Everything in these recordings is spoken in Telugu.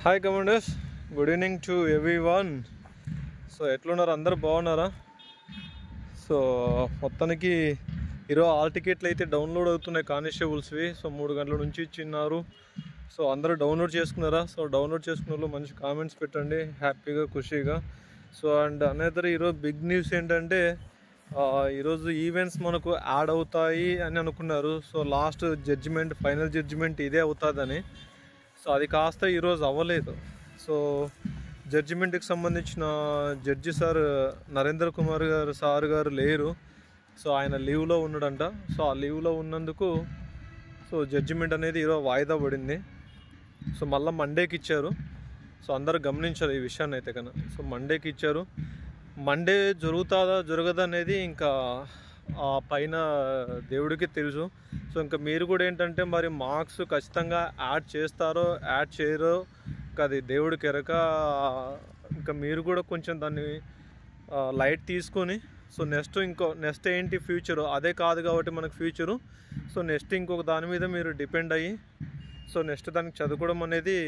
Hi commanders, good evening to everyone. So ఎట్లున్నారు? అందరూ బాగున్నారా? సో మొత్తానికి ఈరోజు ఆల్ టికెట్లు అయితే డౌన్లోడ్ అవుతున్నాయి కానిస్టేబుల్స్వి. సో 3 గంటల నుంచి ఇచ్చిన్నారు. సో అందరూ డౌన్లోడ్ చేసుకున్నారా? సో డౌన్లోడ్ చేసుకున్న వాళ్ళు మంచి కామెంట్స్ పెట్టండి, హ్యాపీగా ఖుషీగా. సో అండ్ అనేదర్ ఈరోజు బిగ్ న్యూస్ ఏంటంటే ఈరోజు ఈవెంట్స్ మనకు యాడ్ అవుతాయి అని అనుకున్నారు. So last judgement, final judgement ఇదే అవుతుందని. సో అది కాస్త ఈరోజు అవ్వలేదు. సో జడ్జిమెంట్కి సంబంధించిన జడ్జి సార్ నరేంద్ర కుమార్ గారు లేరు. సో ఆయన లీవ్లో ఉన్నాడంట. సో ఆ లీవ్లో ఉన్నందుకు సో జడ్జిమెంట్ అనేది ఈరోజు వాయిదా పడింది. సో మళ్ళీ మండేకి ఇచ్చారు. సో అందరూ గమనించారు ఈ విషయాన్ని అయితే కన్నా. సో మండేకి ఇచ్చారు. మండే జరుగుతుందా జరగదా అనేది ఇంకా ఆ పైన దేవుడికి తెలుసు. సో ఇంకా మీరు కూడా ఏంటంటే మరి మార్క్స్ ఖచ్చితంగా యాడ్ చేస్తారో యాడ్ చేయరో ఇంకా అది దేవుడికి ఎరక. ఇంకా మీరు కూడా కొంచెం దాన్ని లైట్ తీసుకొని సో నెక్స్ట్ ఏంటి ఫ్యూచరు, అదే కాదు కాబట్టి మనకు ఫ్యూచరు. సో నెక్స్ట్ ఇంకొక దాని మీద మీరు డిపెండ్ అయ్యి సో నెక్స్ట్ దానికి చదువుకోవడం అనేది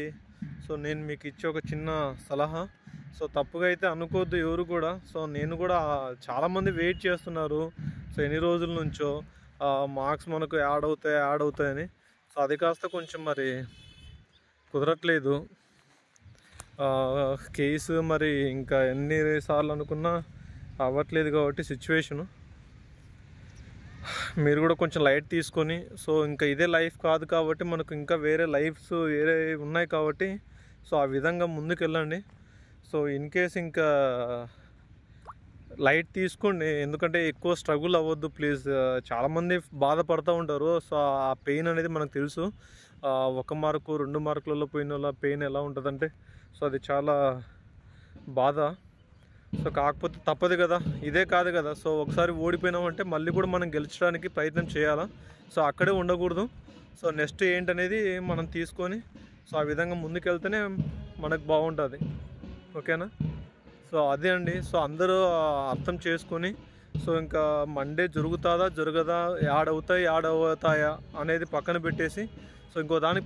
సో నేను మీకు ఇచ్చే ఒక చిన్న సలహా. సో తప్పుగా అయితే అనుకోవద్దు ఎవరు కూడా. సో నేను కూడా చాలామంది వెయిట్ చేస్తున్నారు. సో ఎన్ని రోజుల నుంచో మార్క్స్ మనకు యాడ్ అవుతాయని. సో అది కాస్త కొంచెం మరి కుదరట్లేదు కేసు. మరి ఇంకా ఎన్నిసార్లు అనుకున్నా అవ్వట్లేదు కాబట్టి సిచ్యువేషను. మీరు కూడా కొంచెం లైట్ తీసుకొని సో ఇంకా ఇదే లైఫ్ కాదు కాబట్టి మనకు ఇంకా వేరే లైఫ్స్ వేరే ఉన్నాయి కాబట్టి సో ఆ విధంగా ముందుకు వెళ్ళండి. సో ఇన్ కేస్ ఇంకా లైట్ తీసుకోండి, ఎందుకంటే ఎక్కువ స్ట్రగుల్ అవ్వద్దు ప్లీజ్. చాలామంది బాధపడుతూ ఉంటారు. సో ఆ పెయిన్ అనేది మనకు తెలుసు. 1 మార్కు 2 మార్కులలో పోయిన వాళ్ళ పెయిన్ ఎలా ఉంటుందంటే సో అది చాలా బాధ. సో కాకపోతే తప్పదు కదా, ఇదే కాదు కదా. సో ఒకసారి ఓడిపోయినామంటే మళ్ళీ కూడా మనం గెలిచడానికి ప్రయత్నం చేయాలా. సో అక్కడే ఉండకూడదు. సో నెక్స్ట్ ఏంటనేది మనం తీసుకొని సో ఆ విధంగా ముందుకెళ్తేనే మనకు బాగుంటుంది. ఓకేనా? సో అదే అండి. సో అందరూ అర్థం చేసుకొని సో ఇంకా మండే జరగదా, యాడ్ అవుతాయా అనేది పక్కన పెట్టేసి సో ఇంకో దానికి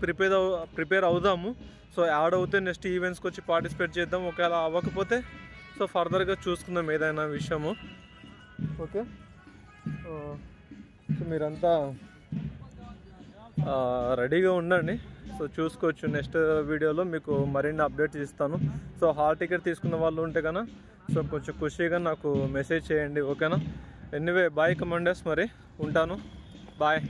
ప్రిపేర్ అవుదాము. సో యాడ్ అవుతే నెక్స్ట్ ఈవెంట్స్కి వచ్చి పార్టిసిపేట్ చేద్దాం. ఒకవేళ అవ్వకపోతే సో ఫర్దర్గా చూసుకుందాం ఏదైనా విషయము. ఓకే, సో మీరంతా రెడీగా ఉండండి. సో చూసుకోవచ్చు నెక్స్ట్ వీడియోలో మీకు మరిన్ని అప్డేట్స్ ఇస్తాను. సో హాల్ టికెట్ తీసుకున్న వాళ్ళు ఉంటే కన్నా సో కొంచెం ఖుషీగా నాకు మెసేజ్ చేయండి. ఓకేనా? ఎనీవే బాయ్ కమాండర్స్, మరి ఉంటాను. బాయ్.